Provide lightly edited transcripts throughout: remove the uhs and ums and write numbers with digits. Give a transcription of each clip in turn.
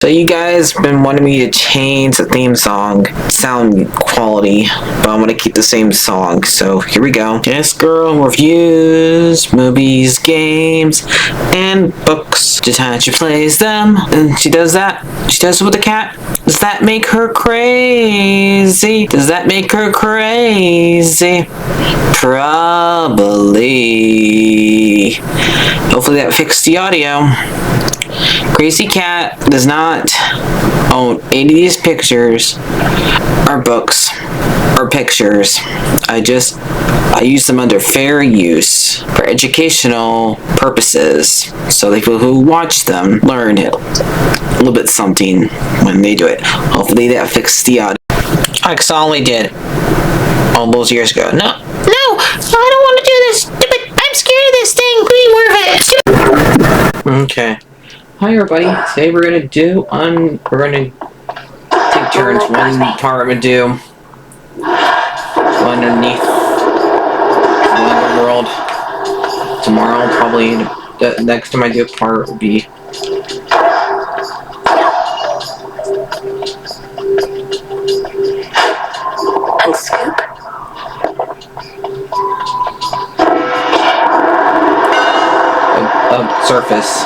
So you guys been wanting me to change the theme song sound quality, but I'm gonna keep the same song. So here we go. This girl reviews movies, games, and books. Just how she plays them, and she does that. She does it with the cat. Does that make her crazy? Does that make her crazy? Probably. Hopefully that fixed the audio. Crazy Cat does not own any of these pictures or books or pictures. I use them under fair use for educational purposes, so the people who watch them learn a little bit something when they do it. Hopefully that fixed the audio. Like I only did all those years ago. No, I don't want to do this. I'm scared of this thing. Please move it. Okay. Hi everybody. Today we're gonna take turns. One part I'm gonna do underneath the underworld. Tomorrow, probably the next time I do a part will be and scoop. A surface.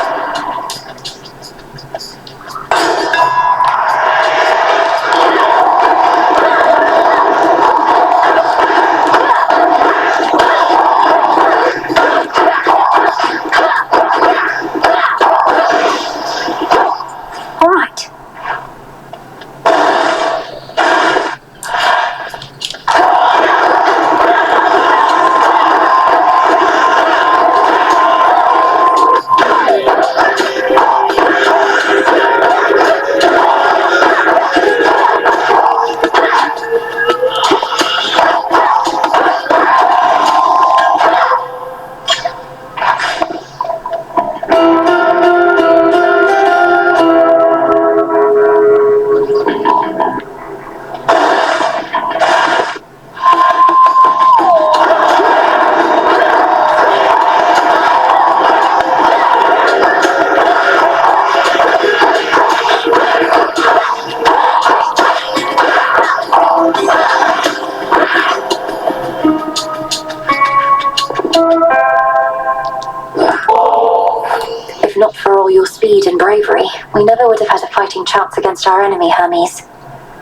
If not for all your speed and bravery, we never would have had a fighting chance against our enemy, Hermes.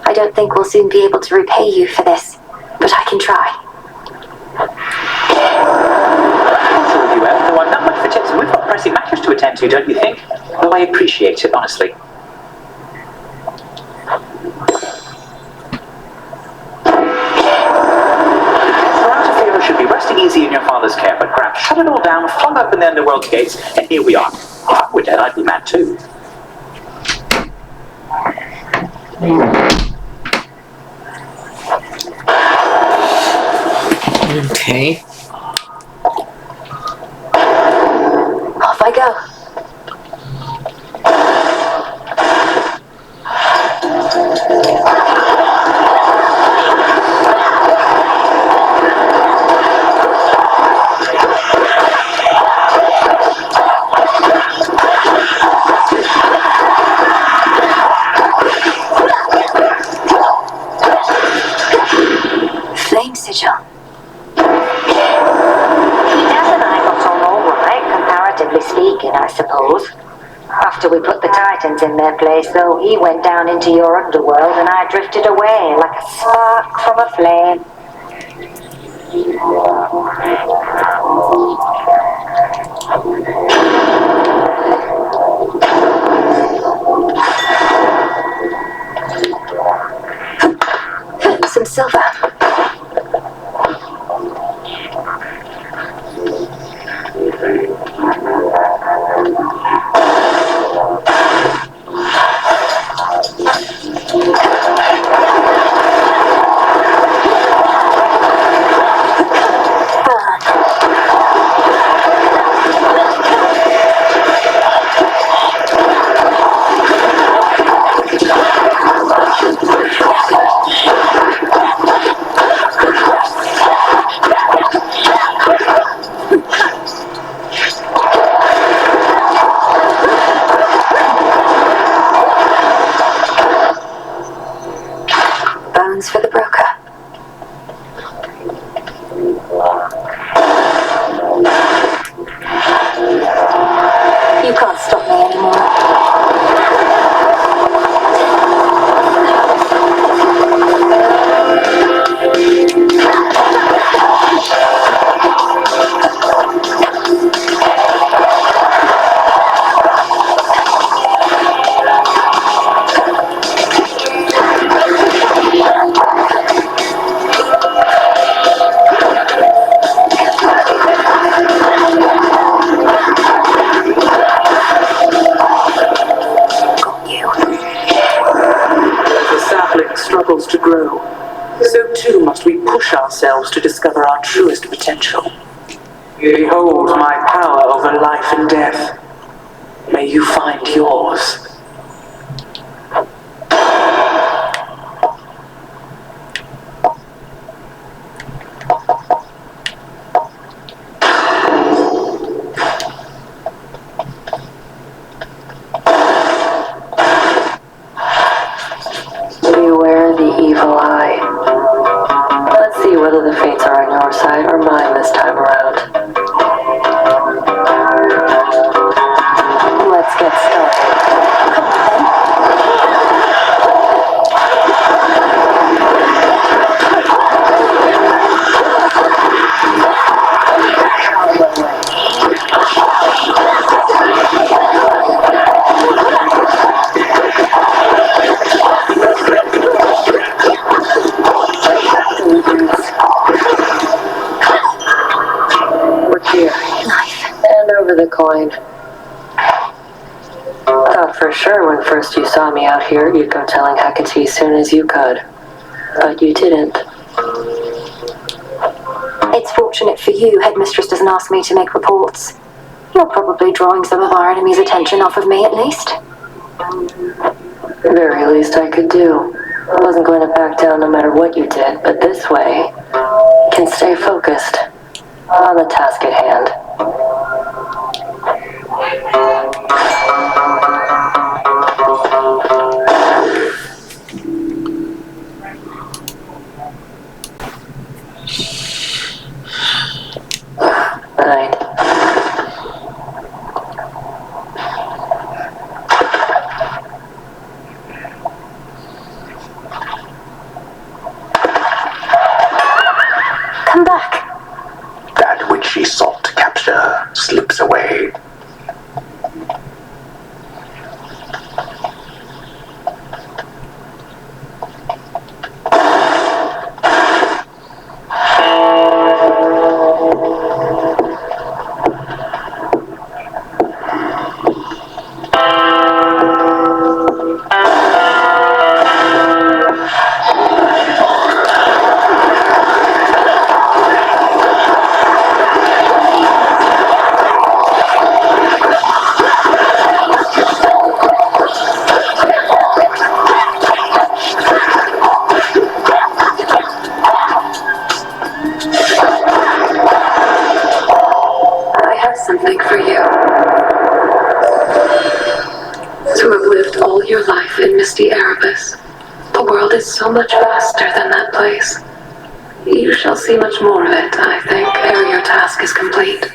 I don't think we'll soon be able to repay you for this, but I can try. Sure you have, though I'm not much for tips, and we've got pressing matters to attend to, don't you think? Though I appreciate it, honestly. Should be resting easy in your father's care, but Grab shut it all down, flung open the underworld gates, and here we are. If I were dead, I'd be mad too. Okay. Off I go. Sigil. Jess and I got on all right, comparatively speaking, I suppose. After we put the Titans in their place, though, he went down into your underworld and I drifted away like a spark from a flame. Some silver. to grow, so too must we push ourselves to discover our truest potential. Behold my power over life and death. May you find yours. Beware the evil eye. Let's see whether the fates are on your side or mine this time around. Let's get started. We're here. Hand over the coin. Thought for sure when first you saw me out here, you'd go telling Hecate soon as you could. But you didn't. It's fortunate for you, Headmistress doesn't ask me to make reports. You're probably drawing some of our enemy's attention off of me, at least. Very least I could do. I wasn't going to back down no matter what you did, but this way, you can stay focused on the task at hand. Night. Come back. That which she sought to capture slips away. I have something for you. To have lived all your life in misty Erebus, the world is so much vaster than that place. You shall see much more of it, I think, ere your task is complete.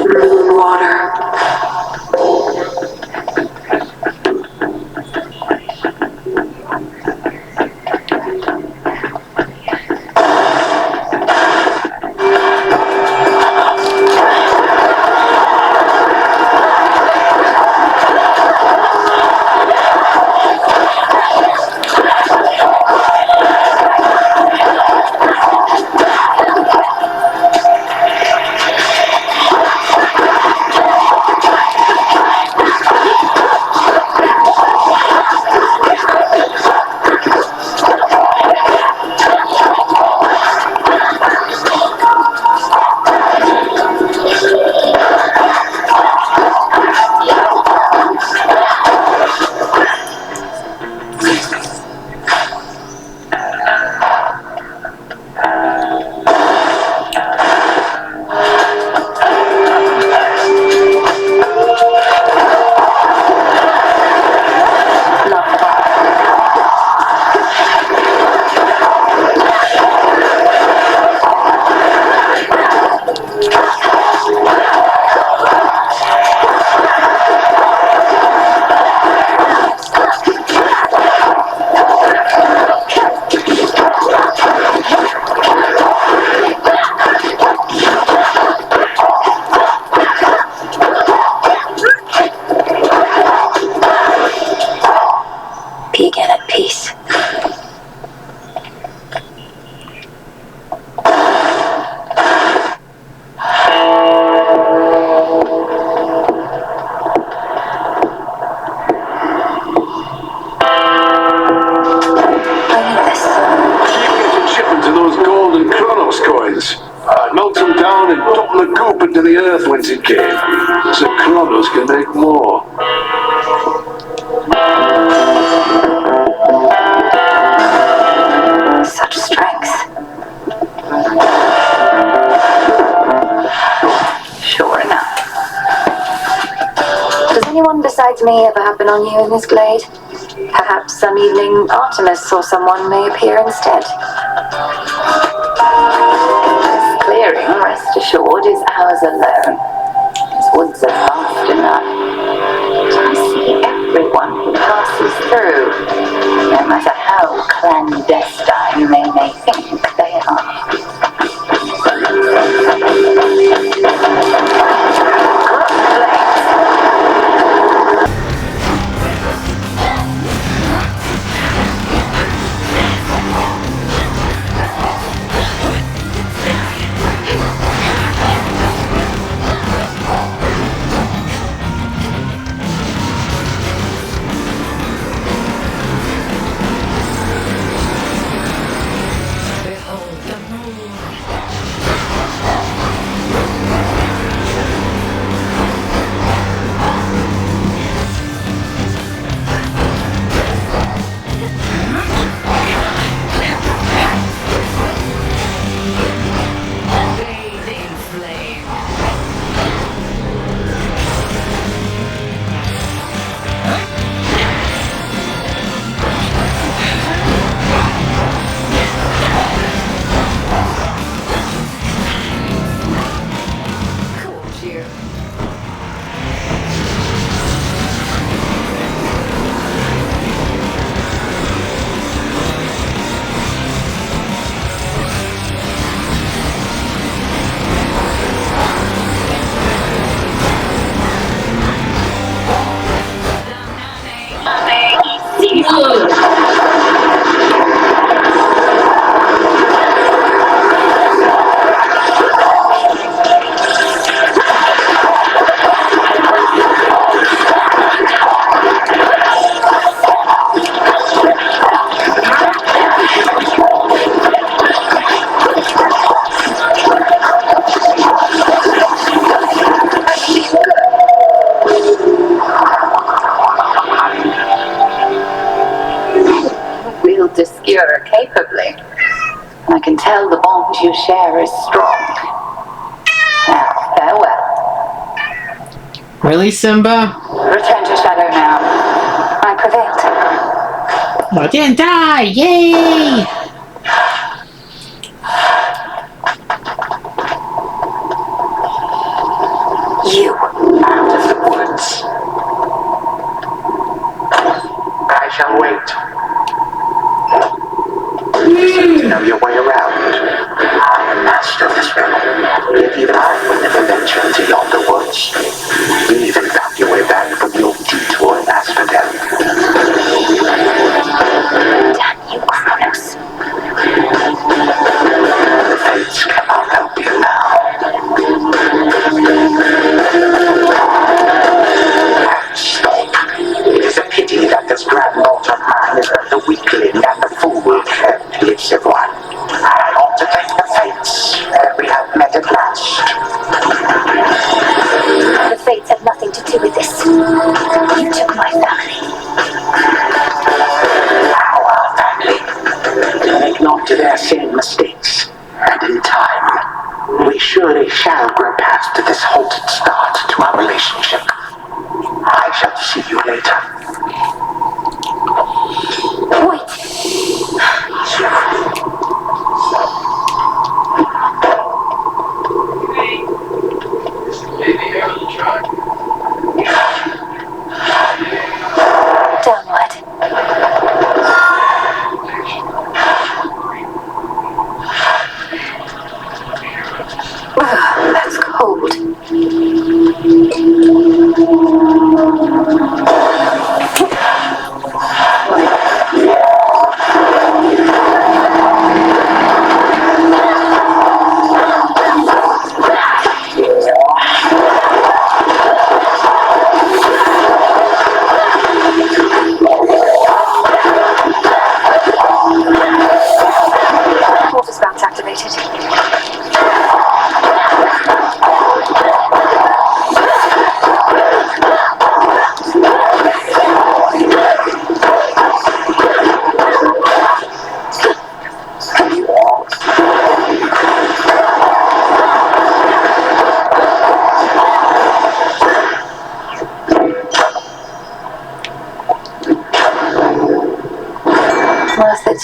Moon water. things. I knocked them down and dumped the goop into the earth whence it came, so Kronos can make more. Such strength. Sure enough. Does anyone besides me ever happen on you in this glade? Perhaps some evening Artemis or someone may appear instead. This clearing, rest assured, is ours alone. These woods are vast enough. I see everyone who passes through, no matter how clandestine they may think they are. Discure capably. I can tell the bond you share is strong. Now, farewell. Really, Simba? Return to Shadow now. I prevailed. I didn't die! Yay! You. Out of the woods. I shall wait. To know your way around. I am master of this realm, yet even I would never venture into yonder woods. You even found your way back from your detour in Asphodel. Damn you, Kronos. The fates cannot help you now. Stop. It is a pity that this grandmother of mine is the weakling and the fool and elusive one. I ought to thank the fates that we have met at last. The fates have nothing to do with this. You took my family. Our family. Make not to their same mistakes. And in time, we surely shall grow past this halted start to our relationship. I shall see you later. Wait. Downward. That's cold. Water spout's activated.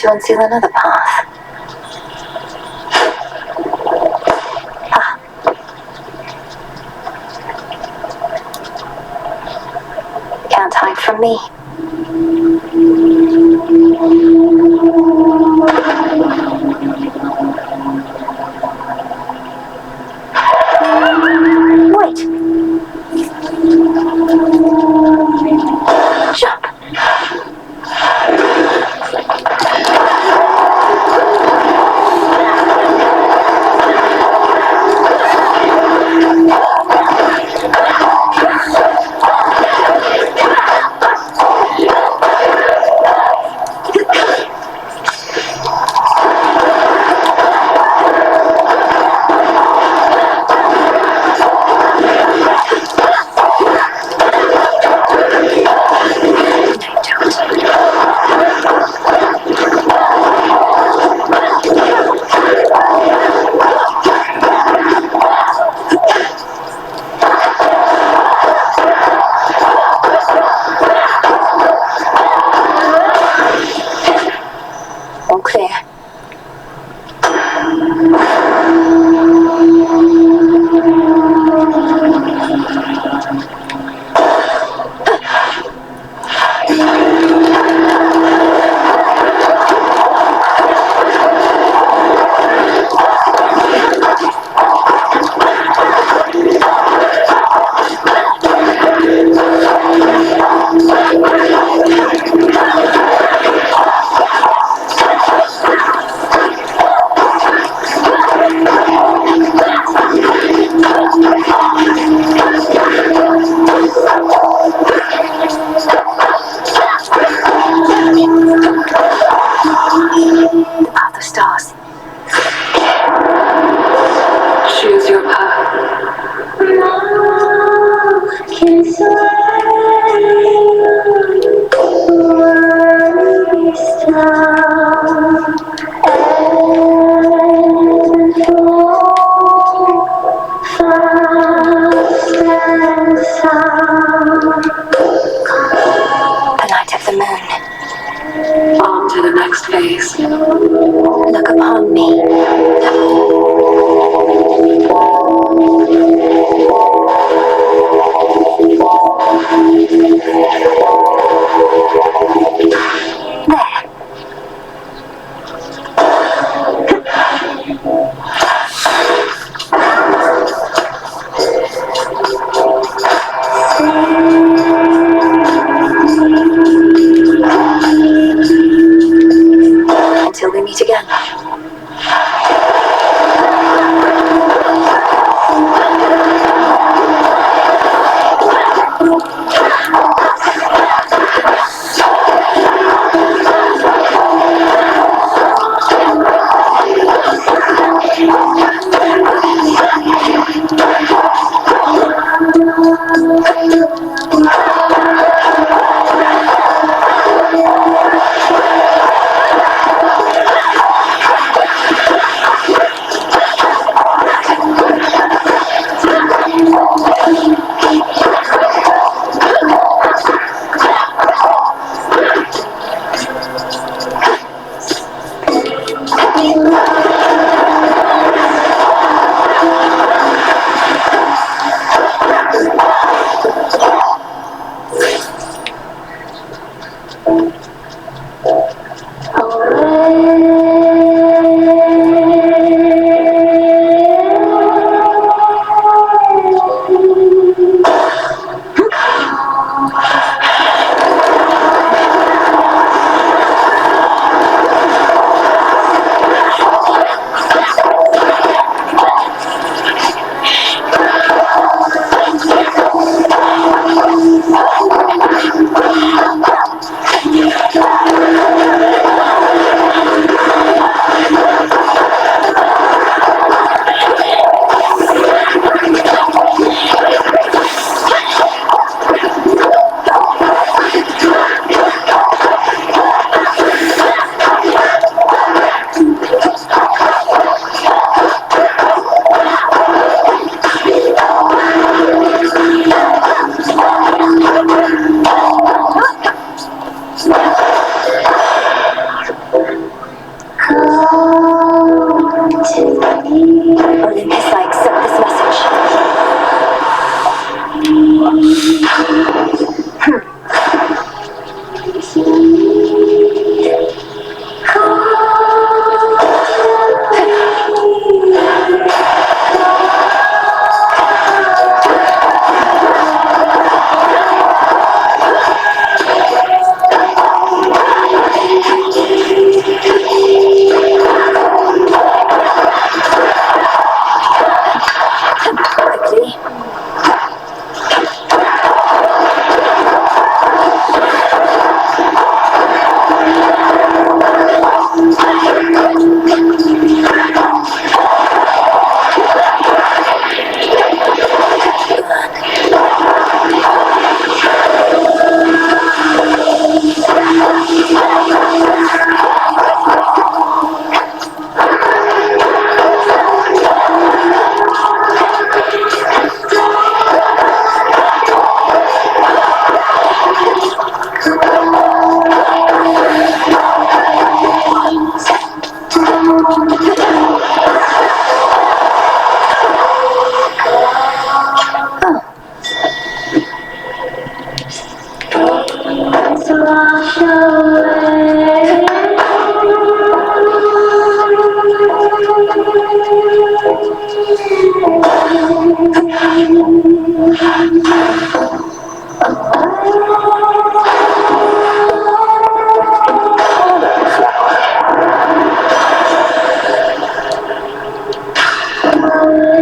to unseal another path. Can't hide from me. Wait. Jump.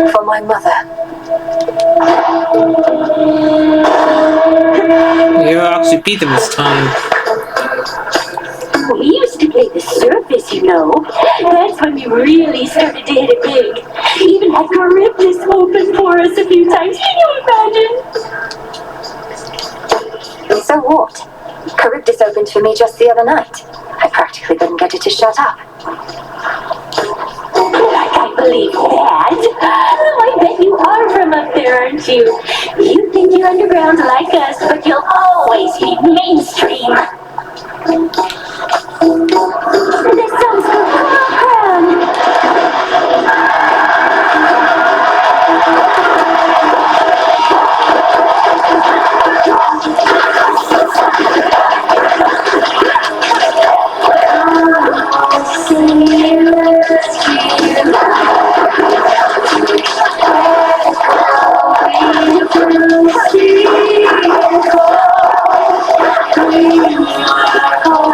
For my mother. You actually beat them this time. We used to play the surface, you know. That's when we really started to hit it big. Even had Charybdis open for us a few times. Can you imagine? So what? Charybdis opened for me just the other night. I practically couldn't get it to shut up. I can't believe that. Oh, I bet you are from up there, aren't you? You think you're underground like us, but you'll always be mainstream. This sounds good.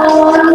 Crown.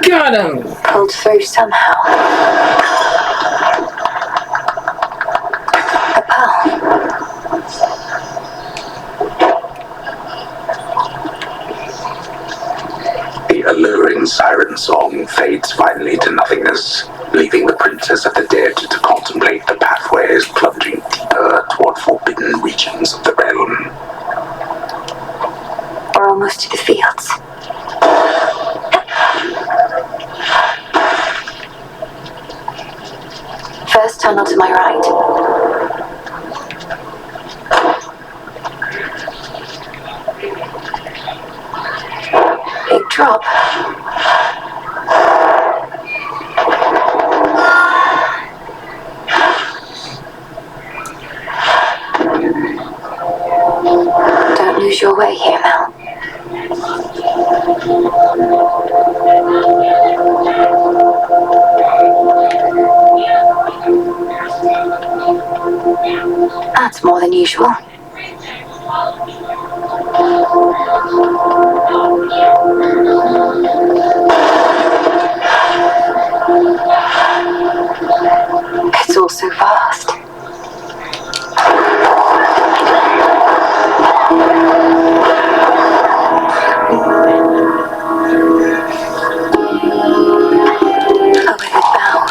Got him! Pulled through somehow. A pearl. The alluring siren song fades finally to nothingness, leaving the princess of the dead to contemplate the pathways plunging deeper toward forbidden regions of the realm. We're almost to the fields. First tunnel to my right. Big drop. Don't lose your way here, Mel. That's more than usual. It's all so vast. A withered bough.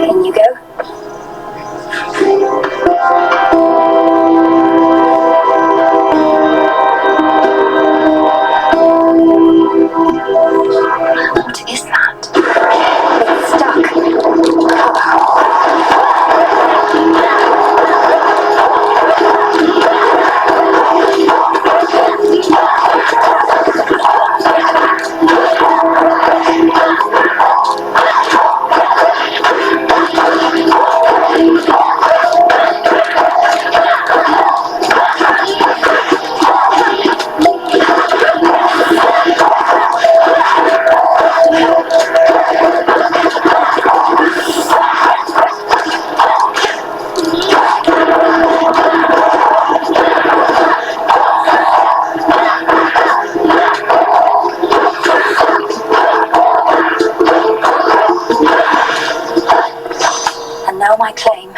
In you go. What is that? It's stuck. And now my claim.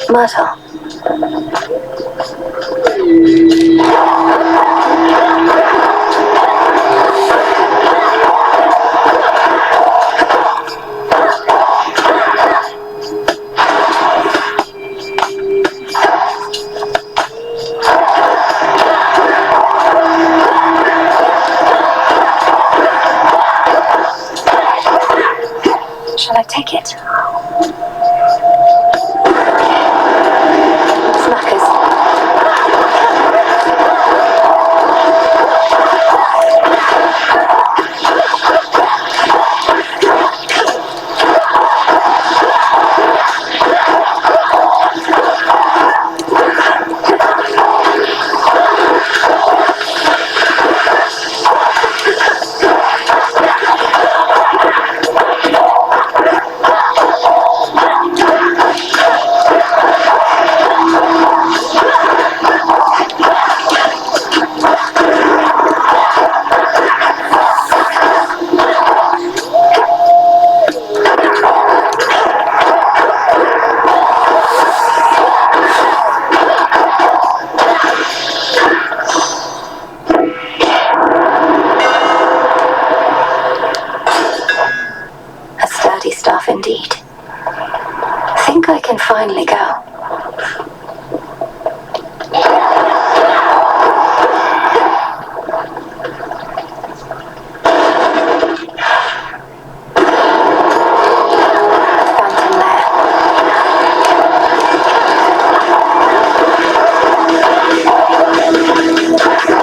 Myrtle. Shall I take it? Smackers. A sturdy staff indeed. I think I can finally go.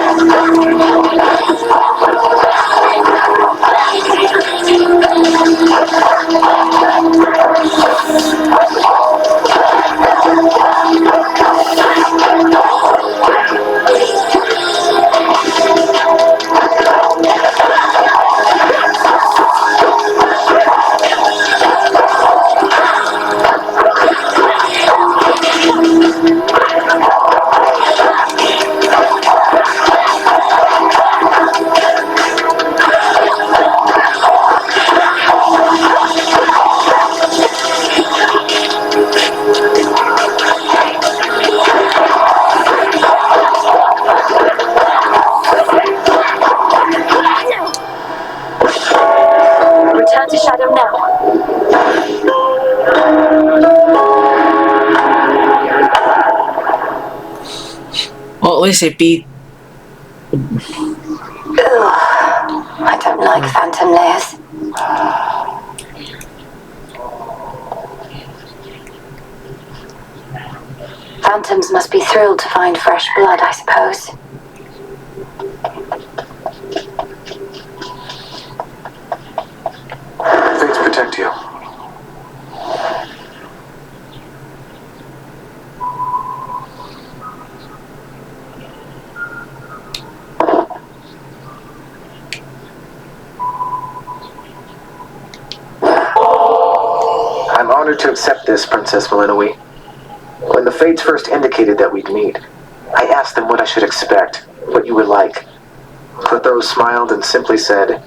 Phantom lair. least it be. Ugh, I don't like phantom layers. Phantoms must be thrilled to find fresh blood, I suppose. Fates protect you. I'm honored to accept this, Princess Malinois. When the Fates first indicated that we'd meet, I asked them what I should expect, what you would like. Clotho smiled and simply said,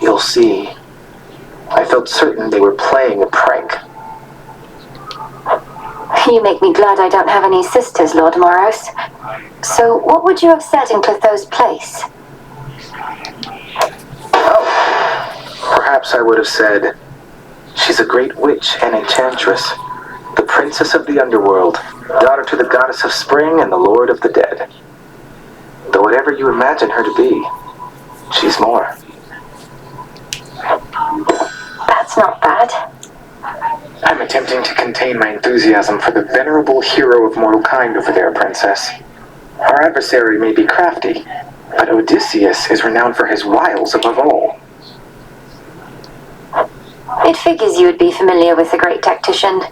"You'll see." I felt certain they were playing a prank. You make me glad I don't have any sisters, Lord Moros. So, what would you have said in Clotho's place? Perhaps I would have said, "She's a great witch and enchantress, the princess of the underworld, daughter to the goddess of spring and the lord of the dead. Though whatever you imagine her to be, she's more." That's not bad. I'm attempting to contain my enthusiasm for the venerable hero of mortal kind over there, Princess. Our adversary may be crafty, but Odysseus is renowned for his wiles above all. It figures you would be familiar with the great tactician.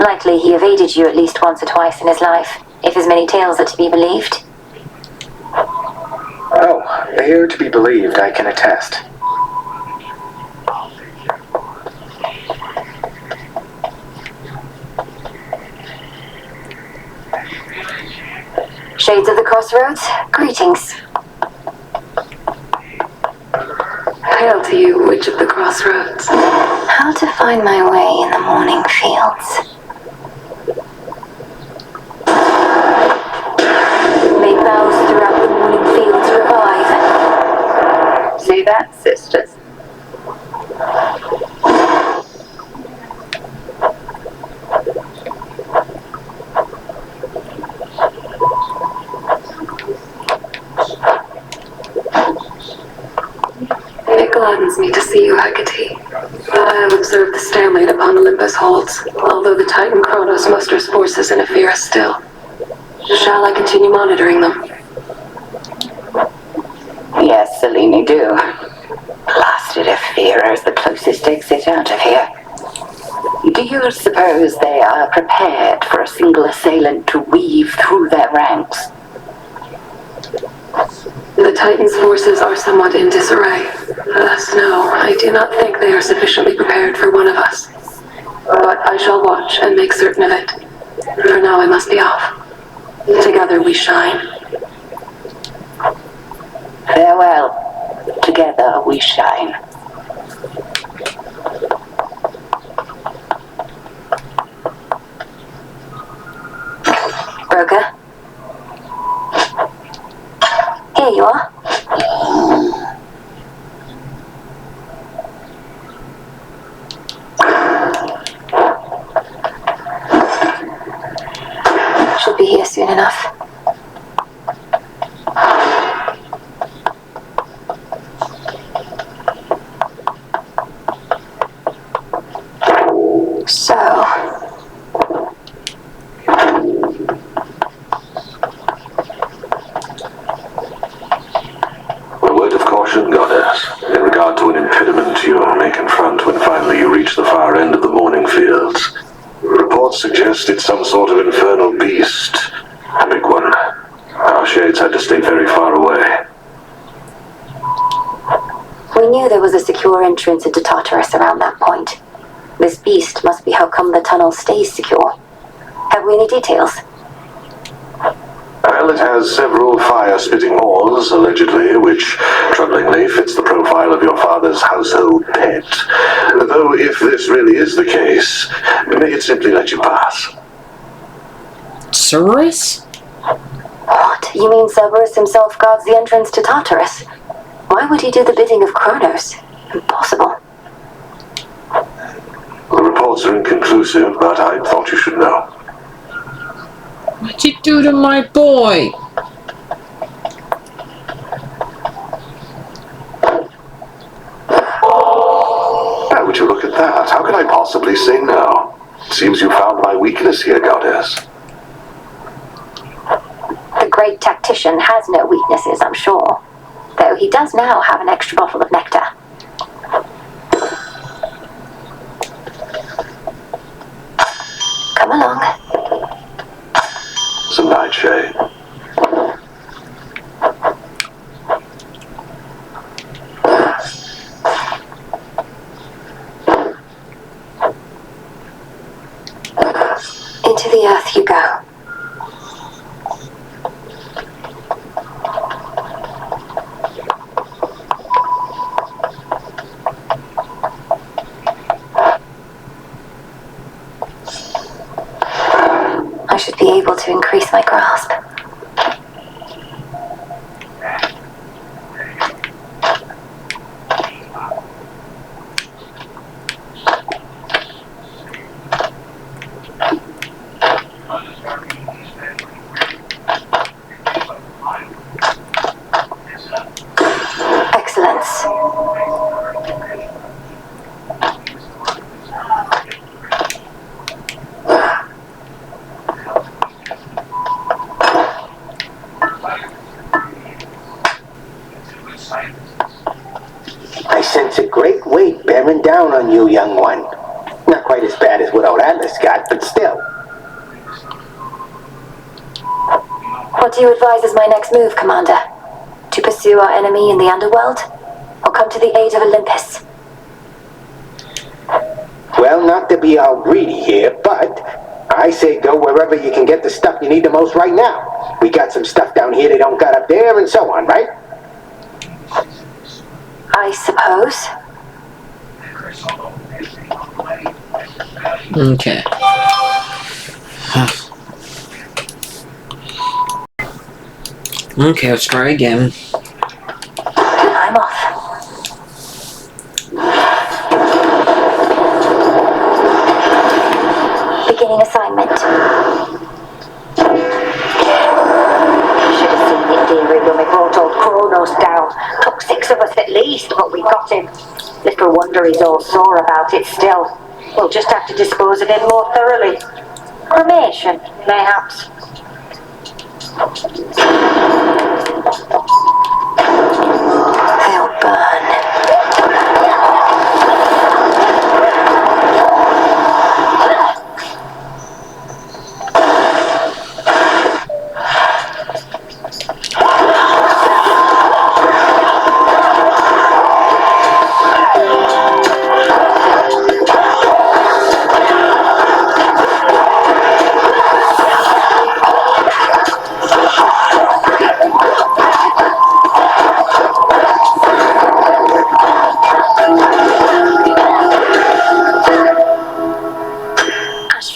Likely he evaded you at least once or twice in his life, if his many tales are to be believed. Oh, they are to be believed, I can attest. Shades of the Crossroads, greetings. Hail to you, Witch of the Crossroads. How to find my way in the morning fields. May boughs throughout the morning fields revive. See that, sisters? It gladdens me to see you, Hecate. I'll observe the stalemate upon Olympus holds, although the Titan Kronos musters forces in Ephyra still. Shall I continue monitoring them? Yes, Selene, do. Blasted Ephyra is the closest exit out of here. Do you suppose they are prepared for a single assailant to weave through their ranks? The Titan's forces are somewhat in disarray. Thus, no, I do not think they are sufficiently prepared for one of us. But I shall watch and make certain of it. For now, I must be off. Together we shine. Farewell. Together we shine. Broker? Here you are. Should be here soon enough. So, A word of caution, Goddess, in regard to an impediment you may confront when finally you reach the far end of the morning fields. Reports suggest it's some sort of infernal beast. A big one. Our shades had to stay very far away. we knew there was a secure entrance into Tartarus around that point. This beast must be how come the tunnel stays secure. Have we any details? Well, it has several fire-spitting maws, allegedly, which, troublingly, fits the profile of your father's household pet. Though, if this really is the case, may it simply let you pass. Cerberus? What? You mean Cerberus himself guards the entrance to Tartarus? Why would he do the bidding of Kronos? Impossible. The reports are inconclusive, but I thought you should know. What'd you do to my boy? my weakness here, Goddess. The great tactician has no weaknesses, I'm sure. Though he does now have an extra bottle of nectar. Come along. Some nightshade. Into the earth you go. I should be able to increase my grasp. Excellence. I sense a great weight bearing down on you, young one. Not quite as bad as what old Atlas got, but still. What do you advise as my next move, Commander? To pursue our enemy in the underworld? Or come to the aid of Olympus? Well, not to be all greedy here, but I say go wherever you can get the stuff you need the most right now. We got some stuff down here they don't got up there, and so on, right? I suppose. Okay. Okay, let's try again. I'm off. Beginning assignment. Should have seen it, dearie, when we brought old Kronos down. Took 6 of us at least, but we got him. Little wonder he's all sore about it still. We'll just have to dispose of him more thoroughly. Cremation, mayhaps. They'll burn.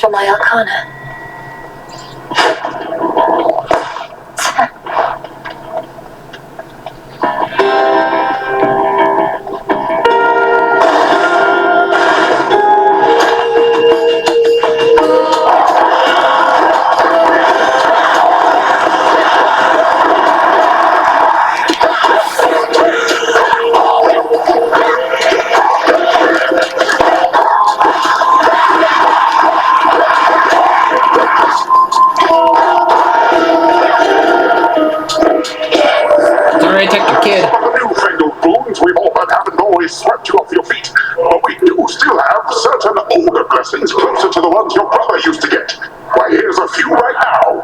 For my arcana. Alright, take the kid. Newfangled boons we've all but haven't always swept you off your feet, but we do still have certain older blessings closer to the ones your brother used to get. Why, here's a few right now.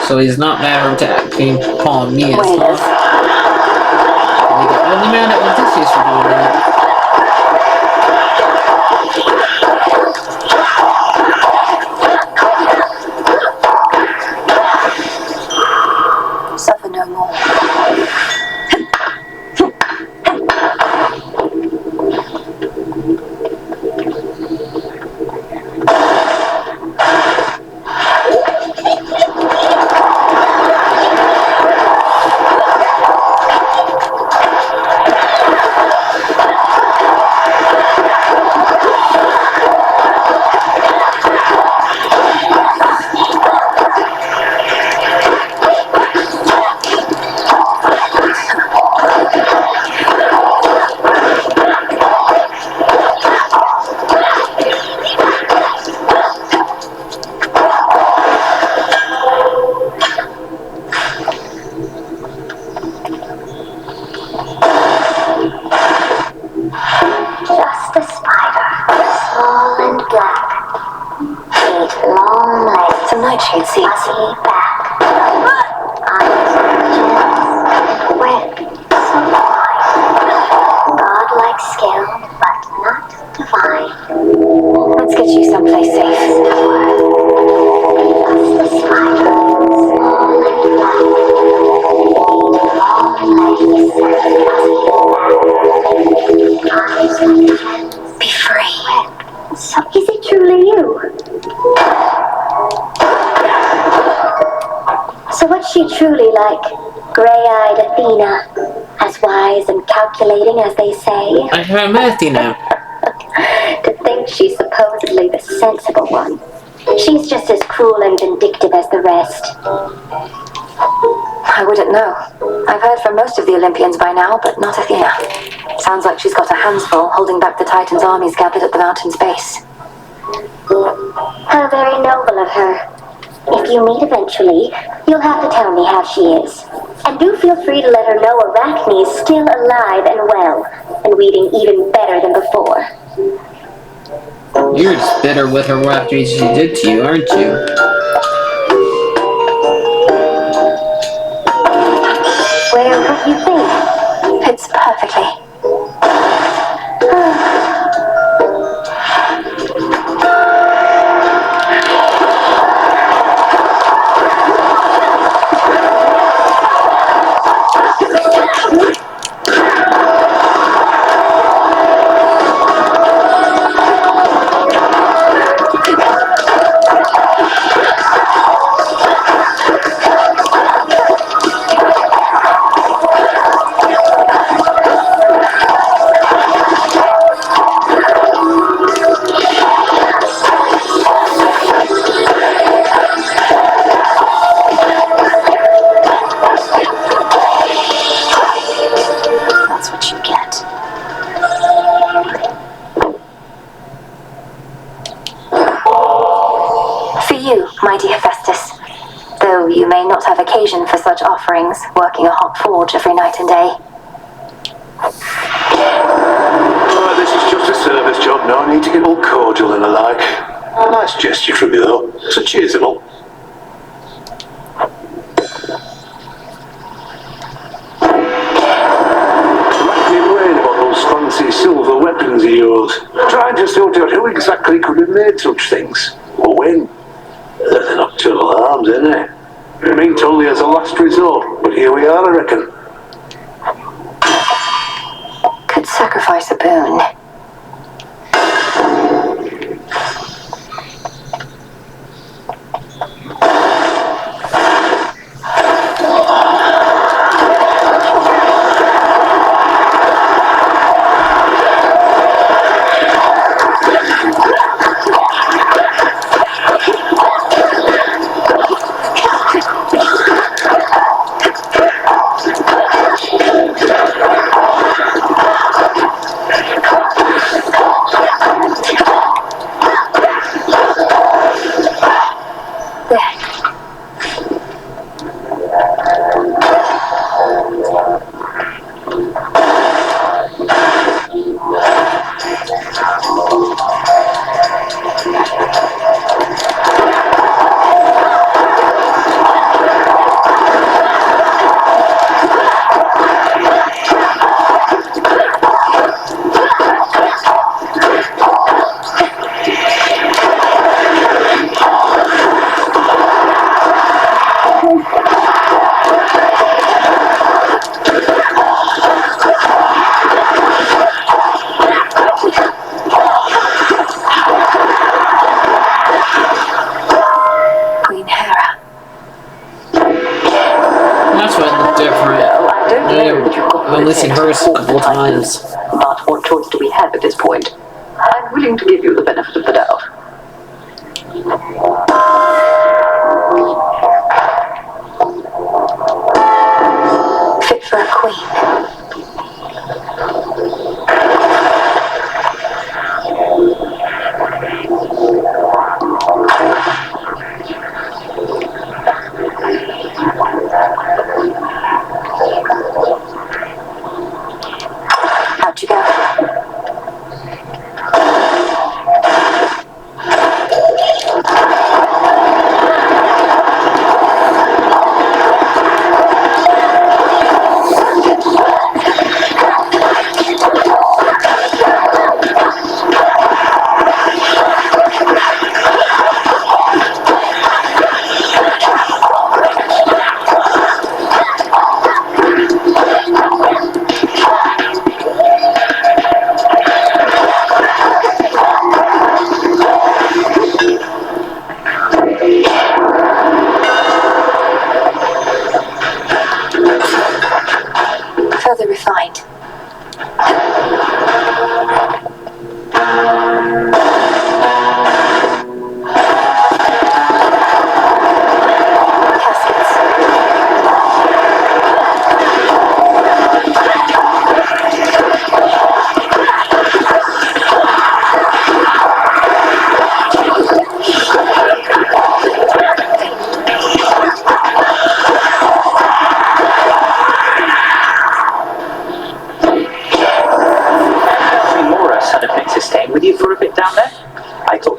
So he's not mad attacking upon me, it's not. You're the only man that wants this for doing that. Suffer no more. night she had seen. Fuzzy back. Eyes wet, so fine. Godlike skill, but not divine. Let's get you someplace safe. The spider, small and black. Eyes like hands. Be free. So is it truly you? So what's she truly like? Grey-eyed Athena, as wise and calculating as they say? I haven't met Athena. To think she's supposedly the sensible one. She's just as cruel and vindictive as the rest. I wouldn't know. I've heard from most of the Olympians by now, but not Athena. Sounds like she's got her hands full, holding back the Titans' armies gathered at the mountain's base. How very noble of her. If you meet eventually, you'll have to tell me how she is. And do feel free to let her know Arachne is still alive and well, and weeding even better than before. You're just bitter with her after she did to you, aren't you? Well, what do you think? Fits perfectly. That's what you get. For you, mighty Hephaestus, though you may not have occasion for such offerings, working a hot forge every night and day. Oh, this is just a service job, no need to get all cordial and the like. A nice gesture from you though, so cheers them all. Fancy silver weapons of yours. Trying to sort out who exactly could have made such things, or when. They're nocturnal arms, ain't they? I mean, totally as a last resort, but here we are, I reckon. Could sacrifice a boon. I've only seen hers a couple times. But what choice do we have at this point? I'm willing to give you the benefit of the doubt. Fit for a queen. How'd you go?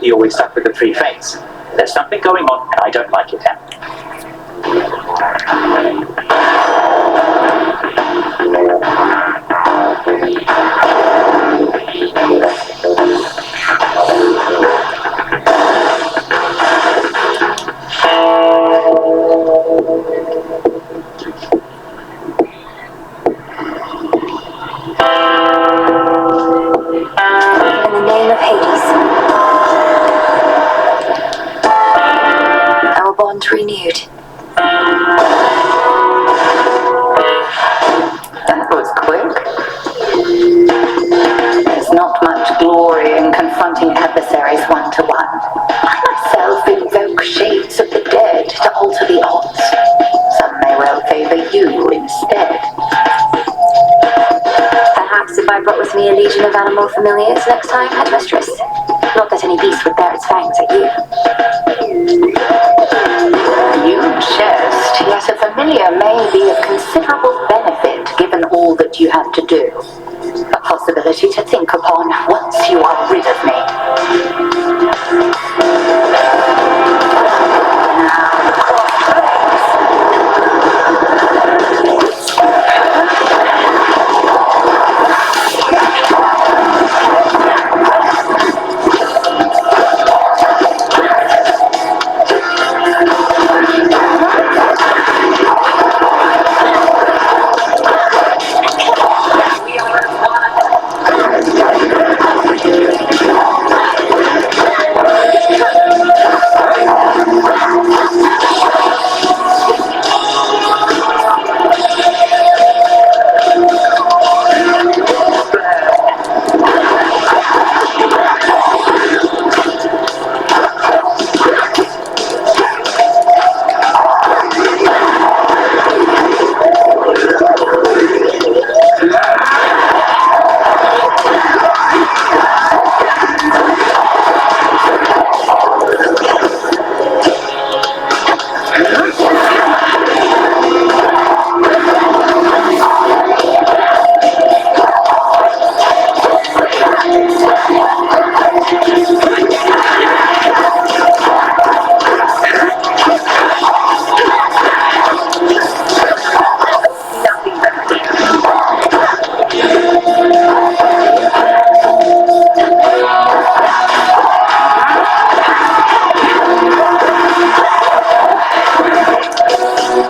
He always stuck with the three fates. There's something going on, and I don't like it, Em. In the name of Hades, our bond renewed. That was quick. There's not much glory in confronting adversaries one-to-one. I myself invoke shades of the dead to alter the odds. Some may well favor you instead. Perhaps if I brought with me a legion of animal familiars next time, Headmistress. Not that any beast would bare its fangs at you. You jest, yet a familiar may be of considerable benefit given all that you have to do. A possibility to think upon once you are rid of me.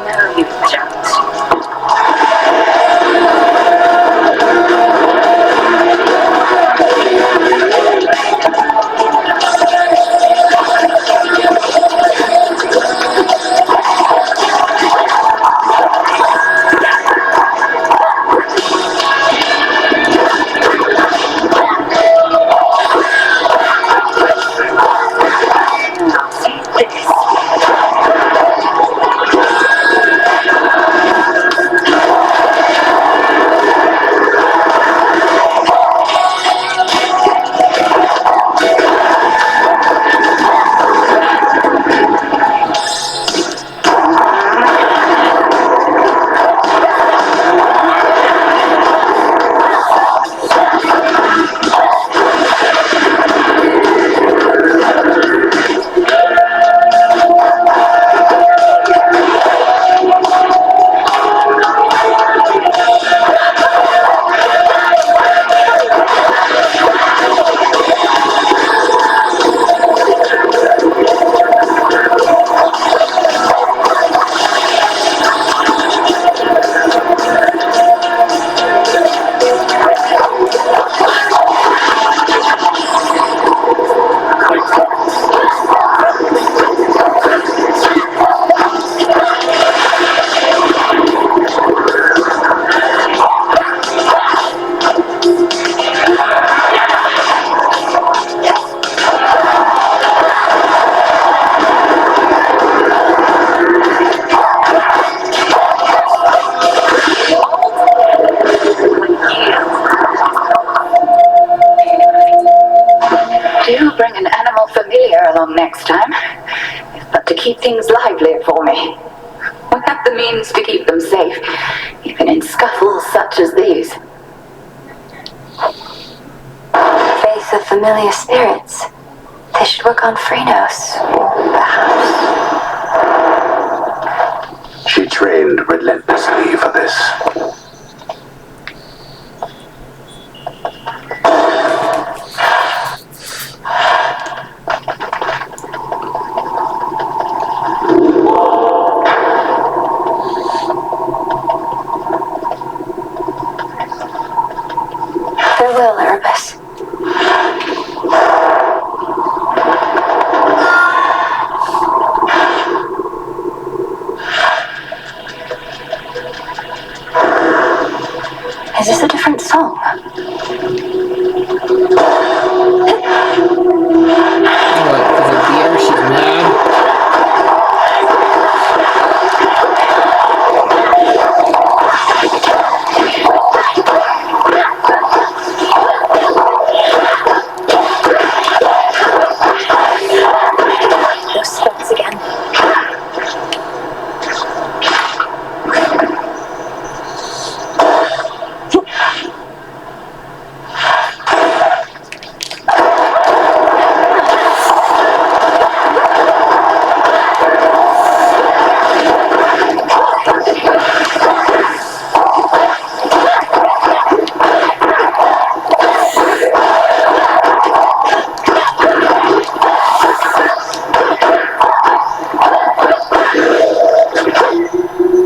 Now the crossed next time, but to keep things livelier for me. We have the means to keep them safe, even in scuffles such as these. Faith of familiar spirits. I should work on Phrenos, perhaps. She trained relentlessly for this. Farewell, Erebus. Is this a different song? What? Because of beer, she's mad? Those spells again.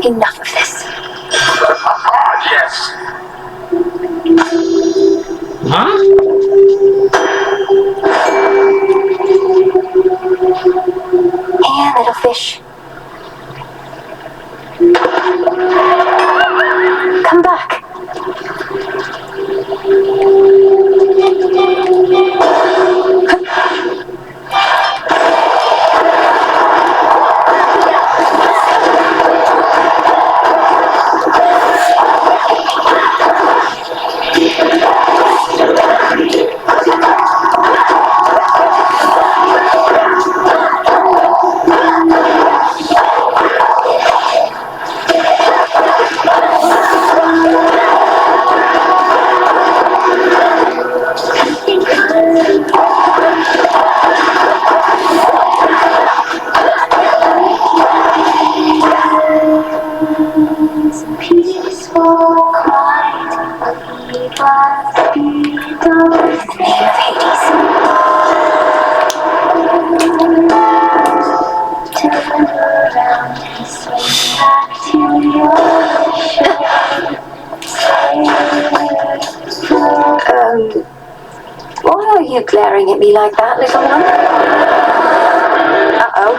Enough of this. Yes. Huh? Here, little fish. Come back. Peaceful, quiet, we was beatles. Name of Hades. Turn around and swing back to your shore. Why are you glaring at me like that, little one? Uh-oh.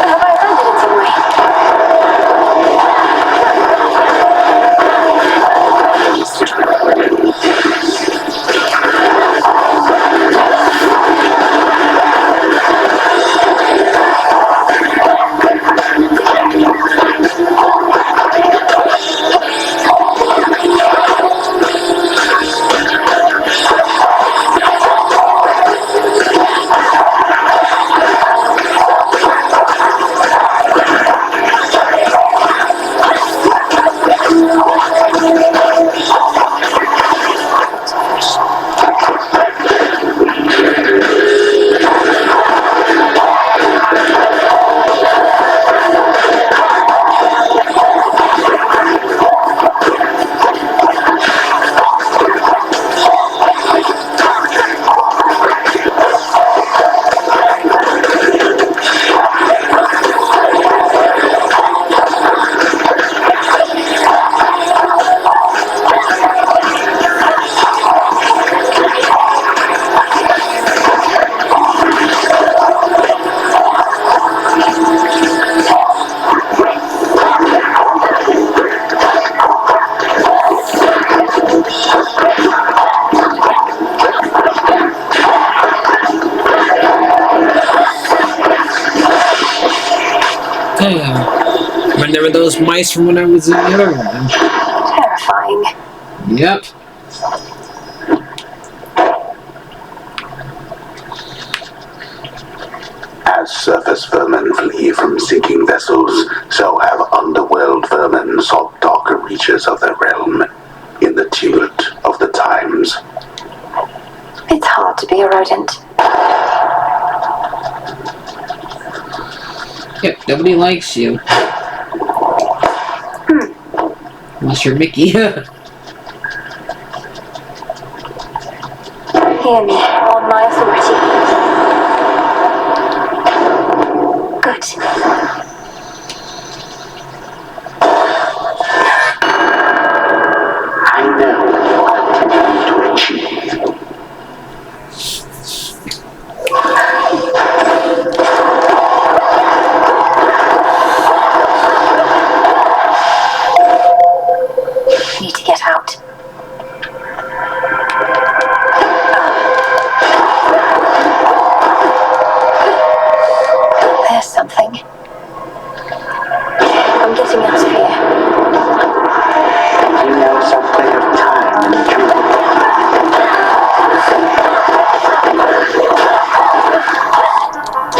Have I offended in some way? Remember those mice from when I was in the other one? Terrifying. Yep. As surface vermin flee from sinking vessels, so have underworld vermin sought darker reaches of their realm in the tumult of the times. It's hard to be a rodent. Nobody likes you. Unless you're Mickey. Hear me on my authority. Good. I know what you are attempting to achieve. Need to get out. There's something. I'm getting out of here. You know something of time and truth.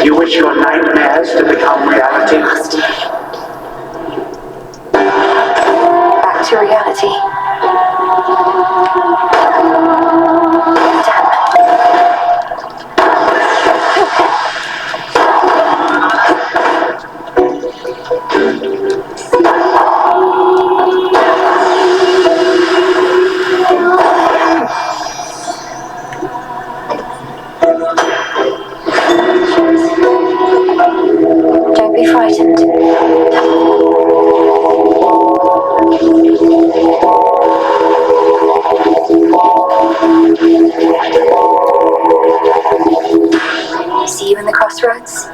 You wish your nightmares to become reality? Back to reality. Damn. Don't be frightened. See you in the crossroads?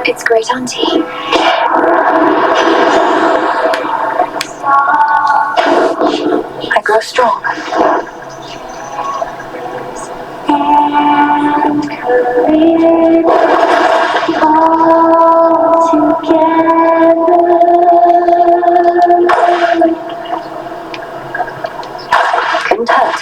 It's Great Auntie. I grow strong. And courage all together. Couldn't hurt.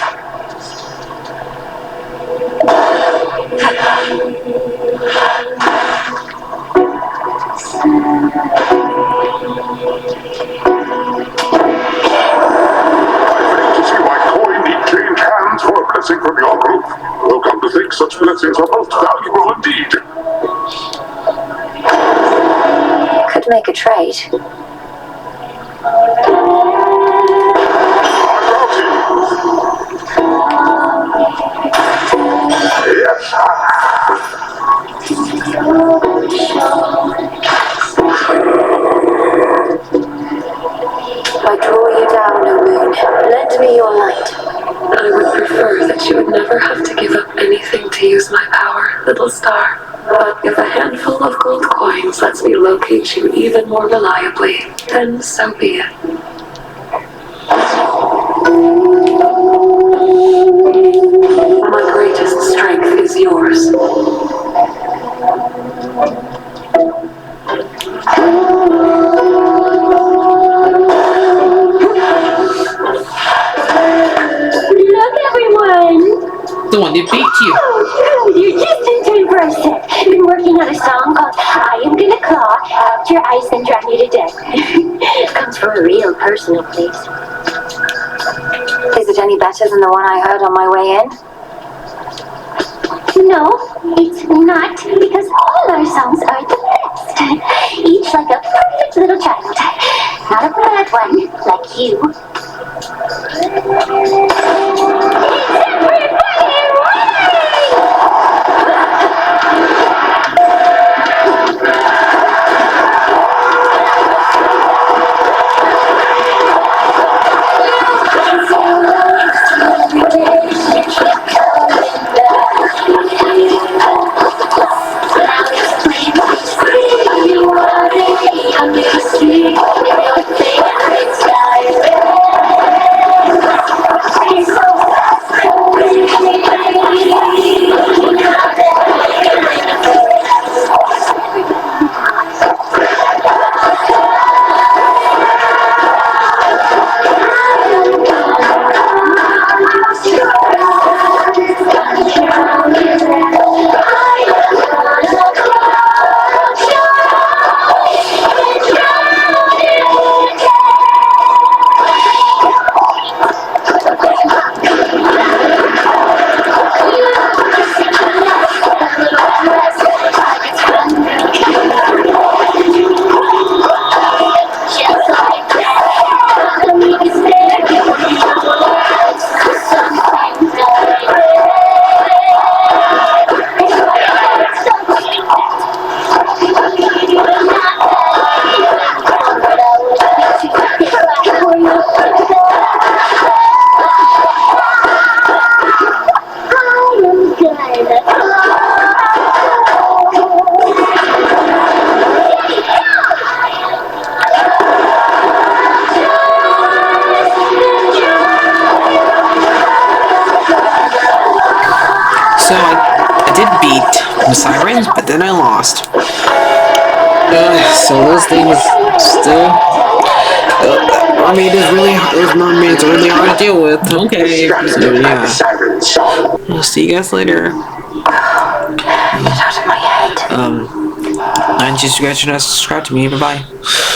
For a blessing from your group. Well, come to think, such blessings are most valuable indeed. Could make a trade. Yes. I draw you down, O moon. Lend me your light. I would prefer that you would never have to give up anything to use my power, little star. But if a handful of gold coins lets me locate you even more reliably, then so be it. My greatest strength is yours. Look, everyone! The one that beat you. Oh, you're just in time for a set. Been working on a song called I Am Gonna Claw Out Your Ice and Drown You to Death. Comes from a real personal place. Is it any better than the one I heard on my way in? No, it's not, because all our songs are the best. Each like a perfect little child. Not a bad one, like you. Is everybody ready? sirens, but then I lost. So those things still. Those mermaids are really hard to deal with. Okay, so yeah. I'll see you guys later. Get out of my head. And just you guys should subscribe to me. Bye bye.